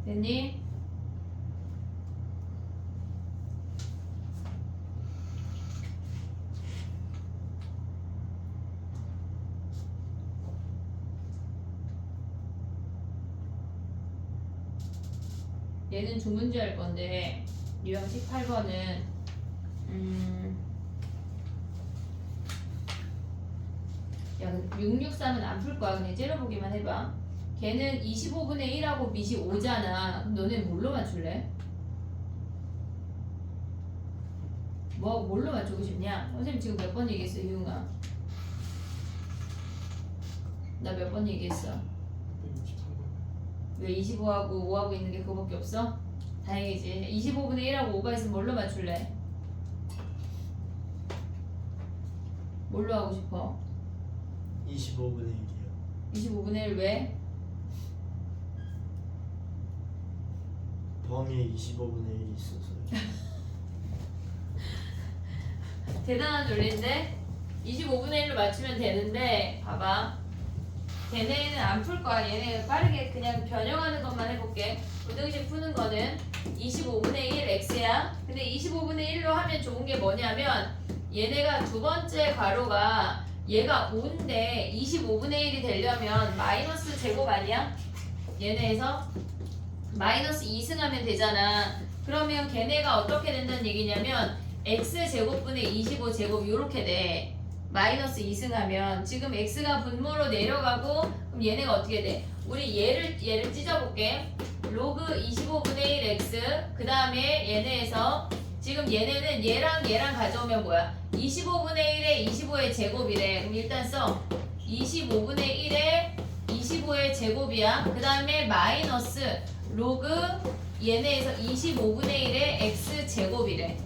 됐니? 얘는 두 문제 할 건데 유형 18번은 야 663은 안 풀 거야. 그냥 째려보기만 해봐. 걔는 25분의 1하고 밑이 5잖아. 그럼 너네 뭘로 맞출래? 뭘로 맞추고 싶냐? 선생님 지금 몇 번 얘기했어, 유흥아? 나 몇 번 얘기했어? 163번. 왜 25하고 5하고 있는 게 그거밖에 없어? 다행이지. 25분의 1하고 5가 있으면 뭘로 맞출래? 뭘로 하고 싶어? 25분의 1이요. 25분의 1 왜? 범위에 25분의 1이 있어서요. 대단한 논리인데 25분의 1로 맞추면 되는데 봐봐. 걔네는 안 풀 거야. 얘네 빠르게 그냥 변형하는 것만 해볼게. 부등식 푸는 거는 25분의 1 x야. 근데 25분의 1로 하면 좋은 게 뭐냐면 얘네가 두 번째 괄호가 얘가 5인데 25분의 1이 되려면 마이너스 제곱 아니야? 얘네에서 마이너스 2승하면 되잖아. 그러면 걔네가 어떻게 된다는 얘기냐면 x제곱분의 25제곱 요렇게 돼. 마이너스 2승하면 지금 x가 분모로 내려가고 그럼 얘네가 어떻게 돼? 우리 얘를 찢어볼게. 로그 25분의 1 x 그 다음에 얘네에서 지금 얘네는 얘랑 가져오면 뭐야? 25분의 1에 25의 제곱이래. 그럼 일단 써. 25분의 1에 25의 제곱이야. 그 다음에 마이너스 로그 얘네에서 25분의 1의 x 제곱이래.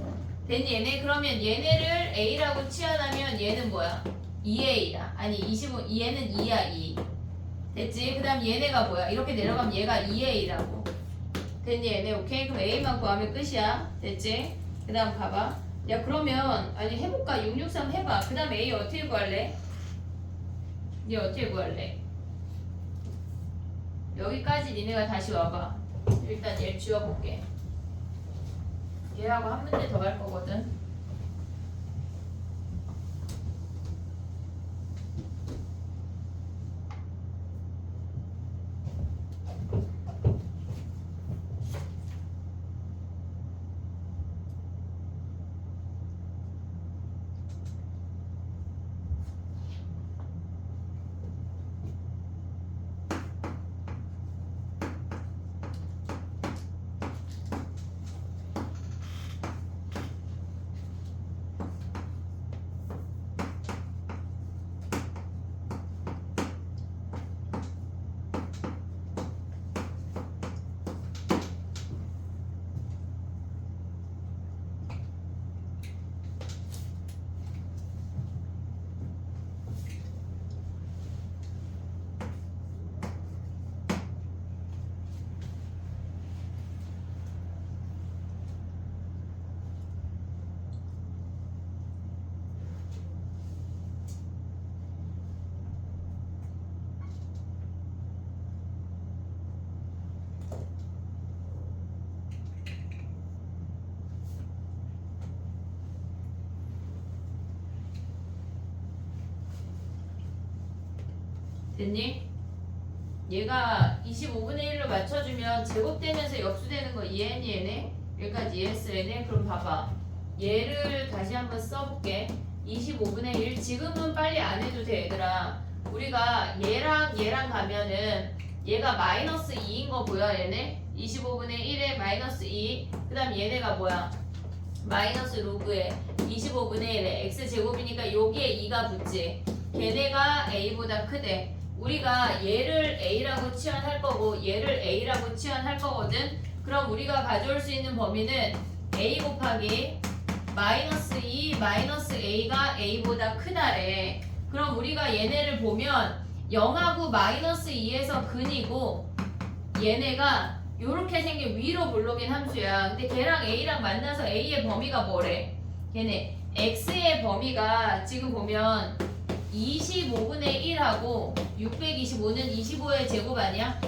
됐니 얘네? 그러면 얘네를 a라고 치환하면 얘는 뭐야? 2a야. 아니 25 얘는 2야 2. 됐지? 그 다음 얘네가 뭐야? 이렇게 내려가면 얘가 2a라고. 됐니 얘네? 오케이? 그럼 a만 구하면 끝이야. 됐지? 그 다음 봐봐. 야 그러면 아니 해볼까? 663 해봐. 그 다음 a 어떻게 구할래? 얘 어떻게 구할래? 여기까지 니네가 다시 와봐. 일단 얘를 지워볼게. 얘하고 한 문제 더 할 거거든. 됐니? 얘가 25분의 1로 맞춰주면 제곱되면서 역수되는 거 이해했니 얘네? 여기까지 이해했어 얘네? 그럼 봐봐 얘를 다시 한번 써볼게 25분의 1 지금은 빨리 안 해도 돼 얘들아 우리가 얘랑 가면은 얘가 마이너스 2인 거 보여 얘네? 25분의 1에 마이너스 2 그 다음 얘네가 뭐야? 마이너스 로그에 25분의 1에 x제곱이니까 여기에 2가 붙지 걔네가 a보다 크대 우리가 얘를 a라고 치환할 거고 얘를 a라고 치환할 거거든 그럼 우리가 가져올 수 있는 범위는 a 곱하기 마이너스 2 마이너스 a가 a보다 크다래 그럼 우리가 얘네를 보면 0하고 마이너스 2에서 근이고 얘네가 요렇게 생긴 위로 볼록인 함수야 근데 걔랑 a랑 만나서 a의 범위가 뭐래 걔네 x의 범위가 지금 보면 25분의 1하고 625는 25의 제곱 아니야?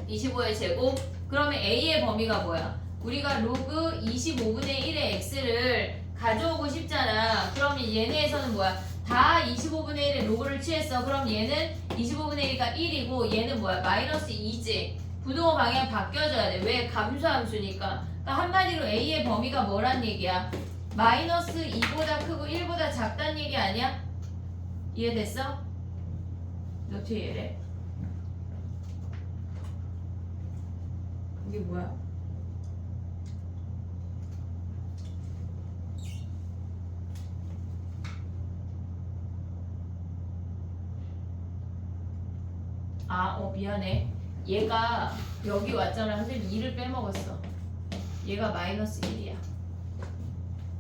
25의 제곱 그러면 a의 범위가 뭐야? 우리가 로그 25분의 1의 x를 가져오고 싶잖아 그러면 얘네에서는 뭐야? 다 25분의 1의 로그를 취했어 그럼 얘는 25분의 1가 1이고 얘는 뭐야? 마이너스 2지 부동호 방향 바뀌어져야 돼 왜? 감수함수니까 그러니까 한마디로 a의 범위가 뭐란 얘기야? 마이너스 2보다 크고 1보다 작단 얘기 아니야? 이해됐어? 너 뒤에 얘래 이게 뭐야? 미안해 얘가 여기 왔잖아 선생님 2를 빼먹었어 얘가 마이너스 1이야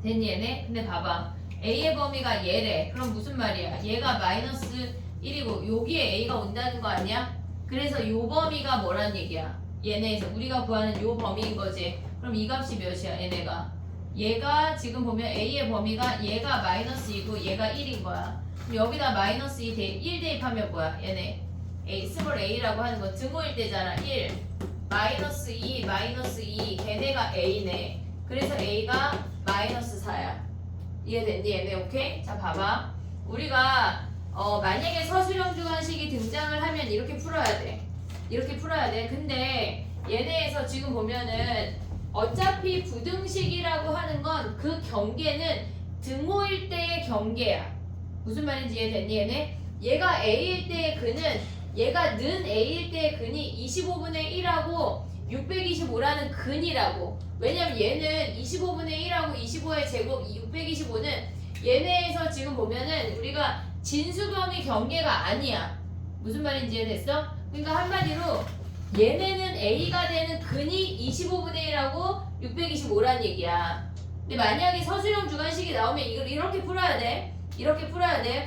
됐니 얘네? 근데 봐봐 a의 범위가 얘래 그럼 무슨 말이야 얘가 마이너스 1이고 여기에 a가 온다는 거 아니야? 그래서 요 범위가 뭐란 얘기야 얘네에서 우리가 구하는 요 범위인 거지 그럼 이 값이 몇이야 얘가 지금 보면 a의 범위가 얘가 마이너스 2고 얘가 1인 거야 그럼 여기다 마이너스 1 대입하면 뭐야 얘네 스몰 a라고 하는 거 등호일 때잖아 1 마이너스 2 마이너스 2 걔네가 a네 그래서 a가 마이너스 4야 이해됐니 얘네 오케이? 자 봐봐 우리가 만약에 서술형 주관식이 등장을 하면 이렇게 풀어야 돼 근데 얘네에서 지금 보면은 어차피 부등식이라고 하는 건 그 경계는 등호일 때의 경계야 무슨 말인지 이해됐니 얘네? 얘가 a일 때의 근은 얘가 는 a일 때의 근이 25분의 1하고 625라는 근이라고 왜냐면 얘는 25분의 1하고 25의 제곱 625는 얘네에서 지금 보면은 우리가 진수범위 경계가 아니야 무슨 말인지 이해됐어? 그러니까 한마디로 얘네는 a가 되는 근이 25분의 1하고 625란 얘기야 근데 만약에 서술형 주관식이 나오면 이걸 이렇게 풀어야 돼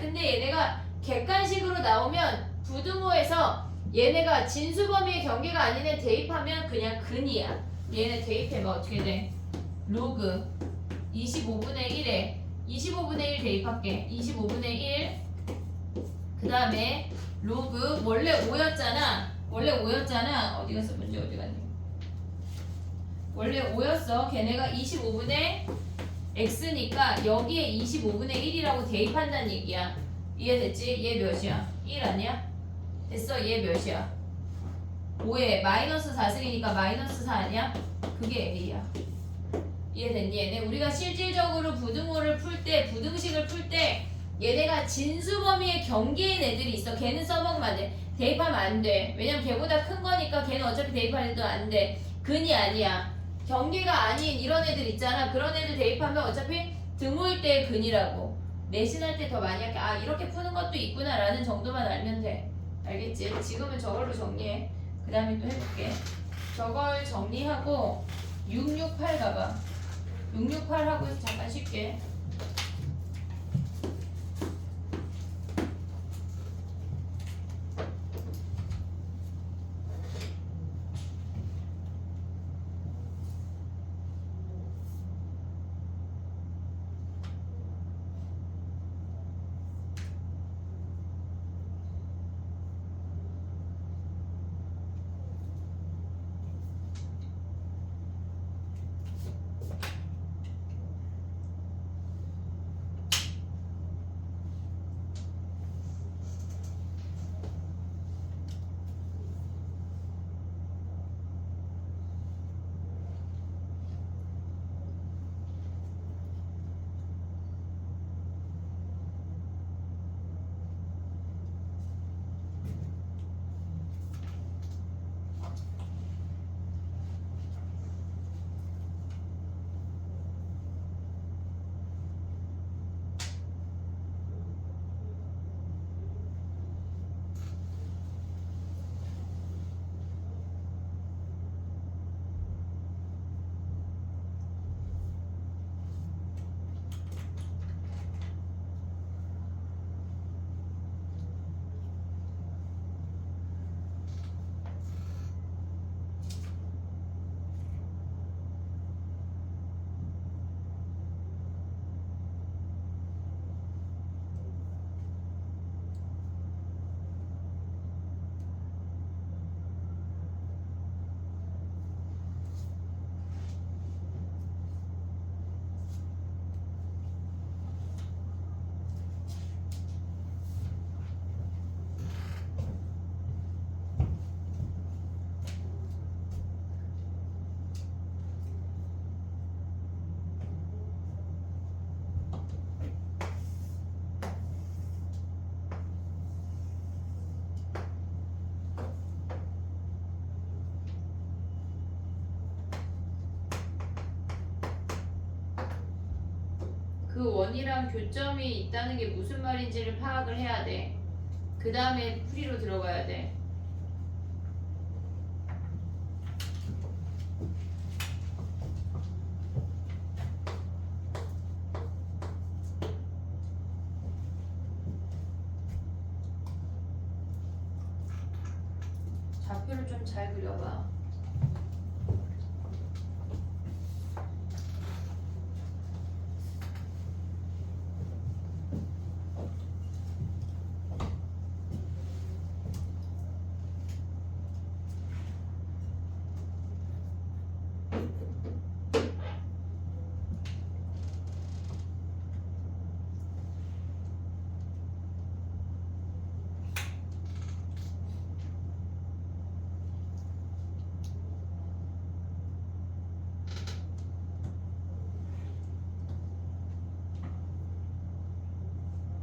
근데 얘네가 객관식으로 나오면 부등호에서 얘네가 진수범위의 경계가 아닌 애 대입하면 그냥 근이야 얘네 대입해봐 어떻게 돼? 로그 25분의 1에 25분의 1 대입할게 25분의 1 그 다음에 로그 원래 5였잖아 어디 갔어 문제 어디 갔니 원래 5였어 걔네가 25분의 x니까 여기에 25분의 1이라고 대입한다는 얘기야 이해됐지? 얘 몇이야? 1 아니야? 됐어 얘 몇이야? 5에 마이너스 4승이니까 마이너스 4 아니야? 그게 A야 이해됐니 얘네? 우리가 실질적으로 부등호를 풀 때 부등식을 풀 때 얘네가 진수범위의 경계인 애들이 있어 걔는 써먹으면 안돼 대입하면 안돼 왜냐면 걔보다 큰 거니까 걔는 어차피 대입하려도 안돼 근이 아니야 경계가 아닌 이런 애들 있잖아 그런 애들 대입하면 어차피 등호일 때의 근이라고 내신할 때 더 많이 할게 이렇게 푸는 것도 있구나 라는 정도만 알면 돼 알겠지? 지금은 저걸로 정리해 그 다음에 또 해볼게 저걸 정리하고 668 가봐 668 하고 잠깐 쉴게 그 원이랑 교점이 있다는 게 무슨 말인지를 파악을 해야 돼. 그 다음에 풀이로 들어가야 돼. 좌표를 좀 잘 그려봐.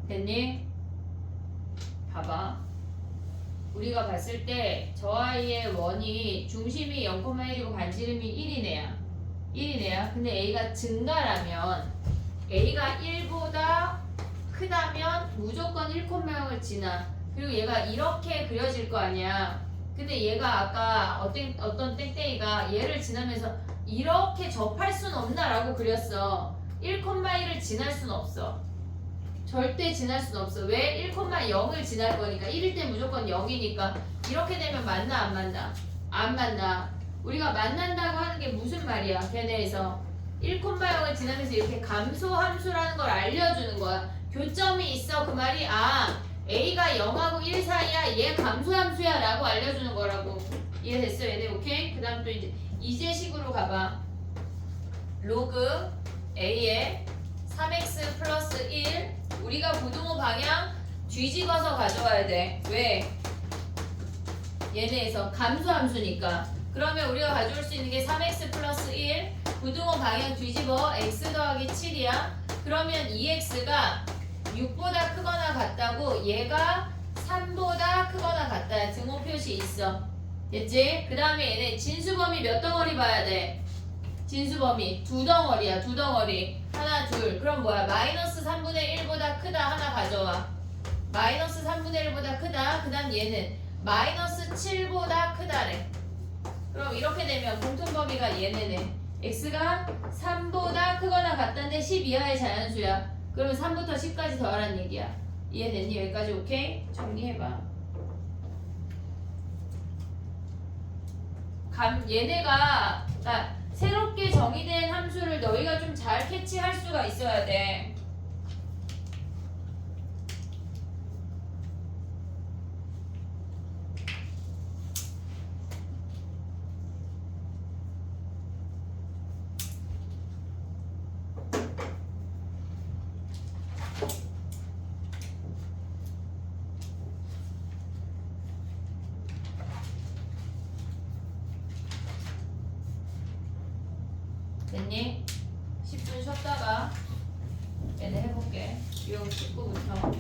됐니? 봐봐. 우리가 봤을 때 저 아이의 원이 중심이 0,1이고 반지름이 1이네야. 1이네야. 근데 A가 증가라면 A가 1보다 크다면 무조건 1,0을 지나. 그리고 얘가 이렇게 그려질 거 아니야. 근데 얘가 아까 어떤 땡땡이가 얘를 지나면서 이렇게 접할 순 없나라고 그렸어. 1,1을 지날 순 없어. 절대 지날 순 없어. 왜? 1,0을 지날 거니까. 1일 때 무조건 0이니까. 이렇게 되면 맞나 안 맞나? 안 맞나. 우리가 만난다고 하는 게 무슨 말이야? 걔네에서 1,0을 지나면서 이렇게 감소 함수라는 걸 알려주는 거야. 교점이 있어. 그 말이 A가 0하고 1 사이야. 얘 감소 함수야 라고 알려주는 거라고. 이해됐어 얘네? 오케이? 그 다음 또 이제 이제식으로 가봐. 로그 A에 3x 플러스 1 우리가 부등호 방향 뒤집어서 가져와야 돼. 왜? 얘네에서 감소함수니까. 그러면 우리가 가져올 수 있는 게 3x 플러스 1 부등호 방향 뒤집어 x 더하기 7이야. 그러면 2x가 6보다 크거나 같다고 얘가 3보다 크거나 같다. 등호 표시 있어. 됐지? 그 다음에 얘네 진수범위 몇 덩어리 봐야 돼? 진수범위 두 덩어리야. 두 덩어리. 하나 둘. 그럼 뭐야? 마이너스 3분의 1보다 크다 하나 가져와. 마이너스 3분의 1보다 크다. 그 다음 얘는 마이너스 7보다 크다래. 그럼 이렇게 되면 공통범위가 얘네네. x가 3보다 크거나 같다는데 10 이하의 자연수야. 그러면 3부터 10까지 더하라는 얘기야. 이해됐니? 여기까지 오케이? 정리해봐. 얘네가 그러니까 새롭게 정의된 함수를 너희가 좀 잘 캐치할 수가 있어야 돼. 됐니? 10분 쉬었다가 얘네 해볼게. 유형 19부터.